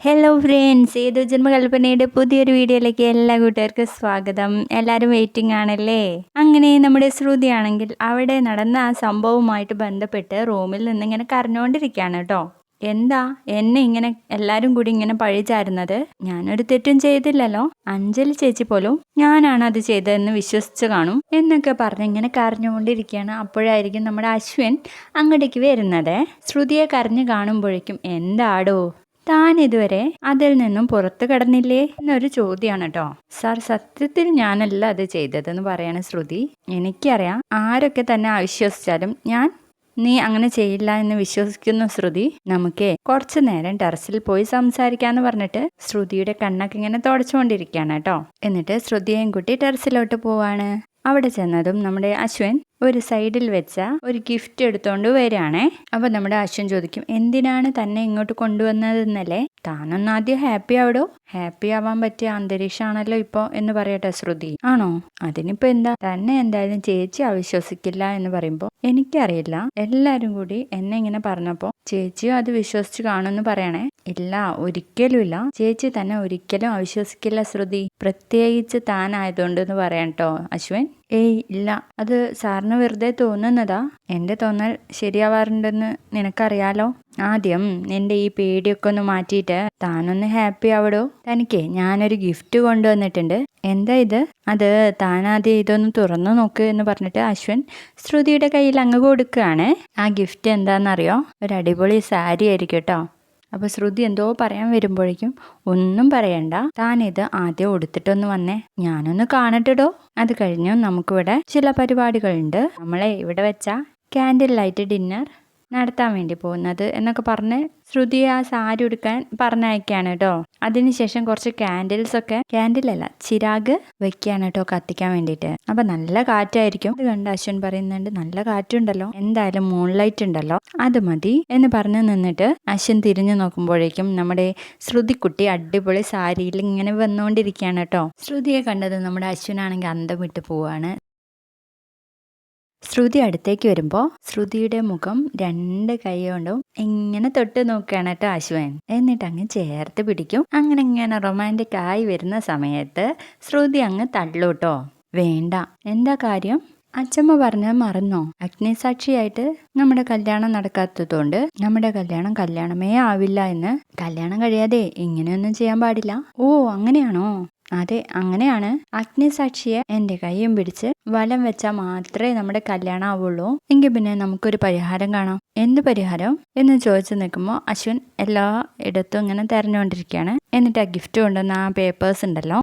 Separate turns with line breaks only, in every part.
Hello friends, ഏതോ ജന്മകൽപ്പനയുടെ പുതിയൊരു വീഡിയോയിലേക്ക് എല്ലാ കൂട്ടുകാർക്കും സ്വാഗതം. എല്ലാവരും വെയിറ്റിംഗ് ആണല്ലേ? അങ്ങനെ നമ്മുടെ ശ്രുതിയാണെങ്കിൽ അവിടെ നടന്ന ആ സംഭവവുമായിട്ട് ബന്ധപ്പെട്ട് റൂമിൽ നിന്ന് ഇങ്ങനെ കരഞ്ഞുകൊണ്ടിരിക്കുകയാണ് കേട്ടോ. എന്താ എന്നെ ഇങ്ങനെ എല്ലാവരും കൂടി ഇങ്ങനെ പഴിചാരുന്നത്? ഞാനൊരു തെറ്റും ചെയ്തില്ലല്ലോ. അഞ്ജലി ചേച്ചി പോലും ഞാനാണ് അത് ചെയ്തതെന്ന് വിശ്വസിച്ച് കാണും എന്നൊക്കെ പറഞ്ഞ് ഇങ്ങനെ കരഞ്ഞുകൊണ്ടിരിക്കുകയാണ്. അപ്പോഴായിരിക്കും നമ്മുടെ അശ്വിൻ അങ്ങോട്ടേക്ക് വരുന്നത്. ശ്രുതിയെ കരഞ്ഞു കാണുമ്പോഴേക്കും എന്താടോ താൻ ഇതുവരെ അതിൽ നിന്നും പുറത്തു കടന്നില്ലേ എന്നൊരു ചോദ്യമാണ് കേട്ടോ. സാർ, സത്യത്തിൽ ഞാനല്ല അത് ചെയ്തതെന്ന് പറയാണ് ശ്രുതി. എനിക്കറിയാം, ആരൊക്കെ തന്നെ അവിശ്വസിച്ചാലും നീ അങ്ങനെ ചെയ്യില്ല എന്ന് വിശ്വസിക്കുന്നു ശ്രുതി. നമുക്കേ കുറച്ചു നേരം ടെറസിൽ പോയി സംസാരിക്കാന്ന് പറഞ്ഞിട്ട് ശ്രുതിയുടെ കണ്ണൊക്കെ ഇങ്ങനെ തുടച്ചുകൊണ്ടിരിക്കുകയാണ് കേട്ടോ. എന്നിട്ട് ശ്രുതിയെയും കുട്ടി ടെറസിലോട്ട് പോവാണ്. അവിടെ ചെന്നതും നമ്മുടെ അശ്വിൻ ഒരു സൈഡിൽ വെച്ച ഒരു ഗിഫ്റ്റ് എടുത്തോണ്ട് വരികയാണേ. അപ്പൊ നമ്മുടെ അശ്വിൻ ചോദിക്കും, എന്തിനാണ് തന്നെ ഇങ്ങോട്ട് കൊണ്ടുവന്നതെന്നല്ലേ? താനൊന്നാദ്യം ഹാപ്പി ആവടോ. ഹാപ്പി ആവാൻ പറ്റിയ അന്തരീക്ഷമാണല്ലോ ഇപ്പൊ എന്ന് പറയട്ടെ ശ്രുതി. ആണോ? അതിനിപ്പോ എന്താ? തന്നെ എന്തായാലും ചേച്ചി അവിശ്വസിക്കില്ല എന്ന് പറയുമ്പോ എനിക്കറിയില്ല, എല്ലാരും കൂടി എന്നെ ഇങ്ങനെ പറഞ്ഞപ്പോ ചേച്ചിയും അത് വിശ്വസിച്ച് കാണുമെന്ന് പറയണേ. ഇല്ല, ഒരിക്കലും ഇല്ല. ചേച്ചി തന്നെ ഒരിക്കലും അവിശ്വസിക്കില്ല ശ്രുതി, പ്രത്യേകിച്ച് താനായതുകൊണ്ട് എന്ന് പറയാം കേട്ടോ അശ്വിൻ. ഏയ് ഇല്ല, അത് സാറിന് വെറുതെ തോന്നുന്നതാ. എന്റെ തോന്നൽ ശരിയാവാറുണ്ടെന്ന് നിനക്കറിയാലോ. ആദ്യം നിന്റെ ഈ പേടിയൊക്കെ ഒന്ന് മാറ്റിയിട്ട് താനൊന്ന് ഹാപ്പി ആവടോ. തനിക്ക് ഞാനൊരു ഗിഫ്റ്റ് കൊണ്ടുവന്നിട്ടുണ്ട്. എന്താ ഇത്? അത് താനാദ്യം ഇതൊന്ന് തുറന്നു നോക്ക് എന്ന് പറഞ്ഞിട്ട് അശ്വിൻ ശ്രുതിയുടെ കയ്യിൽ അങ്ങ് കൊടുക്കുകയാണ്. ആ ഗിഫ്റ്റ് എന്താണെന്നറിയോ? ഒരു അടിപൊളി സാരി ആയിരിക്കും കേട്ടോ. അപ്പൊ ശ്രുതി എന്തോ പറയാൻ വരുമ്പോഴേക്കും ഒന്നും പറയണ്ട, താനിത് ആദ്യം ഉടുത്തിട്ടൊന്ന് വന്നേ, ഞാനൊന്ന് കാണട്ടെടോ. അത് കഴിഞ്ഞു നമുക്കിവിടെ ചില പരിപാടികളുണ്ട്. നമ്മളെ ഇവിടെ വെച്ച ക്യാൻഡിൽ ലൈറ്റ് ഡിന്നർ നടത്താൻ വേണ്ടി പോകുന്നത് എന്നൊക്കെ പറഞ്ഞ് ശ്രുതി ആ സാരി ഉടുക്കാൻ പറഞ്ഞയക്കാണ് കേട്ടോ. അതിനുശേഷം കുറച്ച് ക്യാൻഡിലല്ല, ചിരാഗ് വെക്കാണ് കേട്ടോ, കത്തിക്കാൻ വേണ്ടിയിട്ട്. അപ്പൊ നല്ല കാറ്റായിരിക്കും. അത് കണ്ട് അശ്വിൻ പറയുന്നുണ്ട്, നല്ല കാറ്റുണ്ടല്ലോ, എന്തായാലും മൂൺലൈറ്റ് ഉണ്ടല്ലോ, അത് മതി എന്ന് പറഞ്ഞു നിന്നിട്ട് അശ്വിൻ തിരിഞ്ഞു നോക്കുമ്പോഴേക്കും നമ്മുടെ ശ്രുതിക്കുട്ടി അടിപൊളി സാരിയിൽ ഇങ്ങനെ വന്നുകൊണ്ടിരിക്കുകയാണ് കേട്ടോ. ശ്രുതിയെ കണ്ടത് നമ്മുടെ അശ്വിനാണെങ്കിൽ അന്തം വിട്ട് പോവാണ്. ശ്രുതി അടുത്തേക്ക് വരുമ്പോൾ ശ്രുതിയുടെ മുഖം രണ്ട് കൈ കൊണ്ടും ഇങ്ങനെ തൊട്ട് നോക്കുകയാണ് കേട്ടോ അശ്വിൻ. എന്നിട്ട് അങ്ങ് ചേർത്ത് പിടിക്കും. അങ്ങനെ ഇങ്ങനെ റൊമാൻറ്റിക് ആയി വരുന്ന സമയത്ത് ശ്രുതി അങ്ങ് തള്ളൂട്ടോ. വേണ്ട. എന്താ കാര്യം? അച്ഛമ്മ പറഞ്ഞ മറന്നോ? അഗ്നിസാക്ഷിയായിട്ട് നമ്മുടെ കല്യാണം നടക്കാത്തതുകൊണ്ട് നമ്മുടെ കല്യാണമേ ആവില്ല എന്ന്. കല്യാണം കഴിയാതെ ഇങ്ങനെയൊന്നും ചെയ്യാൻ പാടില്ല. ഓ, അങ്ങനെയാണോ? അതെ, അങ്ങനെയാണ്. അഗ്നിസാക്ഷിയെ എന്റെ കൈയും പിടിച്ച് വലം വെച്ചാൽ മാത്രമേ നമ്മുടെ കല്യാണം ആവുള്ളൂ. എങ്കിൽ പിന്നെ നമുക്കൊരു പരിഹാരം കാണാം. എന്ത് പരിഹാരം എന്ന് ചോദിച്ചു നിൽക്കുമ്പോൾ അശ്വിൻ എല്ലാ ഇടത്തും ഇങ്ങനെ തെരഞ്ഞുകൊണ്ടിരിക്കുകയാണ്. എന്നിട്ട് ആ ഗിഫ്റ്റ് കൊണ്ടുവന്ന ആ പേപ്പേഴ്സ് ഉണ്ടല്ലോ,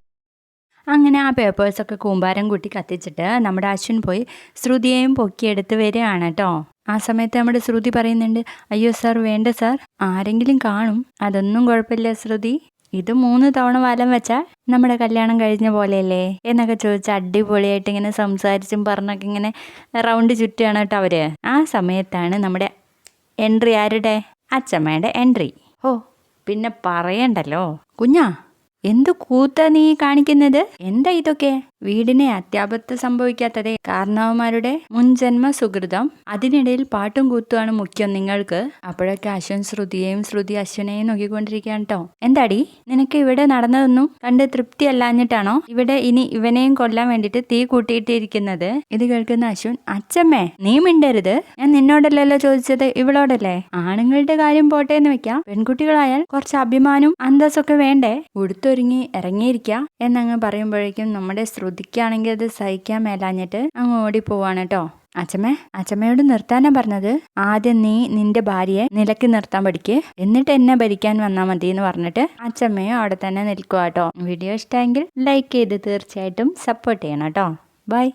അങ്ങനെ ആ പേപ്പേഴ്സൊക്കെ കൂമ്പാരം കൂട്ടി കത്തിച്ചിട്ട് നമ്മുടെ അശ്വിൻ പോയി ശ്രുതിയെയും പൊക്കിയെടുത്ത് വരികയാണ് കേട്ടോ. ആ സമയത്ത് നമ്മുടെ ശ്രുതി പറയുന്നുണ്ട്, അയ്യോ സാർ, വേണ്ട സാർ, ആരെങ്കിലും കാണും. അതൊന്നും കുഴപ്പമില്ല ശ്രുതി, ഇത് 3 തവണ വലം വെച്ചാൽ നമ്മുടെ കല്യാണം കഴിഞ്ഞ പോലെയല്ലേ എന്നൊക്കെ ചോദിച്ചാൽ അടിപൊളിയായിട്ട് ഇങ്ങനെ സംസാരിച്ചും പറഞ്ഞൊക്കെ ഇങ്ങനെ റൗണ്ട് ചുറ്റുകയാണ് കേട്ടോ അവര്. ആ സമയത്താണ് നമ്മുടെ എൻട്രി. ആരുടെ? അച്ഛമ്മയുടെ എൻട്രി. ഓ, പിന്നെ പറയണ്ടല്ലോ. കുഞ്ഞാ, എന്തു കൂത്താ നീ കാണിക്കുന്നത്? എന്താ ഇതൊക്കെ? വീടിനെ അത്യാപത്ത് സംഭവിക്കാത്തതേ കാരണവന്മാരുടെ മുൻജന്മ സുഹൃതം. അതിനിടയിൽ പാട്ടും കൂത്തുമാണ് മുഖ്യം നിങ്ങൾക്ക്. അപ്പോഴൊക്കെ അശ്വൻ ശ്രുതിയെയും ശ്രുതി അശ്വനെയും നോക്കിക്കൊണ്ടിരിക്കുകയാണ് കേട്ടോ. എന്താടി, നിനക്ക് ഇവിടെ നടന്നതൊന്നും കണ്ട് തൃപ്തി അല്ലാഞ്ഞിട്ടാണോ ഇവിടെ ഇനി ഇവനെയും കൊല്ലാൻ വേണ്ടിട്ട് തീ കൂട്ടിയിട്ടിരിക്കുന്നത്? ഇത് കേൾക്കുന്ന അശ്വൻ, അച്ഛമ്മേ നീ മിണ്ടരുത്, ഞാൻ നിന്നോടല്ലല്ലോ ചോദിച്ചത്, ഇവളോടല്ലേ. ആണുങ്ങളുടെ കാര്യം പോട്ടെ എന്ന് വെക്കാം, പെൺകുട്ടികളായാൽ കുറച്ച് അഭിമാനം അന്തസ്സൊക്കെ വേണ്ടേ? ഉടുത്തൊരുങ്ങി ഇറങ്ങിയിരിക്കുക എന്നങ്ങ് പറയുമ്പോഴേക്കും നമ്മുടെ ശ്രുതിക്കാണെങ്കിൽ അത് സഹിക്കാൻ മേലാഞ്ഞിട്ട് അങ്ങ് ഓടിപ്പോവാണ് കേട്ടോ. അച്ഛമ്മയോട് നിർത്താനാ പറഞ്ഞത്. ആദ്യം നീ നിന്റെ ഭാര്യയെ നിലയ്ക്ക് നിർത്താൻ പഠിക്ക്, എന്നിട്ട് എന്നെ ഭരിക്കാൻ വന്നാൽ മതി എന്ന് പറഞ്ഞിട്ട് അച്ഛമ്മയും അവിടെ തന്നെ നിൽക്കുക കേട്ടോ. വീഡിയോ ഇഷ്ടമെങ്കിൽ ലൈക്ക് ചെയ്ത് തീർച്ചയായിട്ടും സപ്പോർട്ട് ചെയ്യണം കേട്ടോ. ബൈ.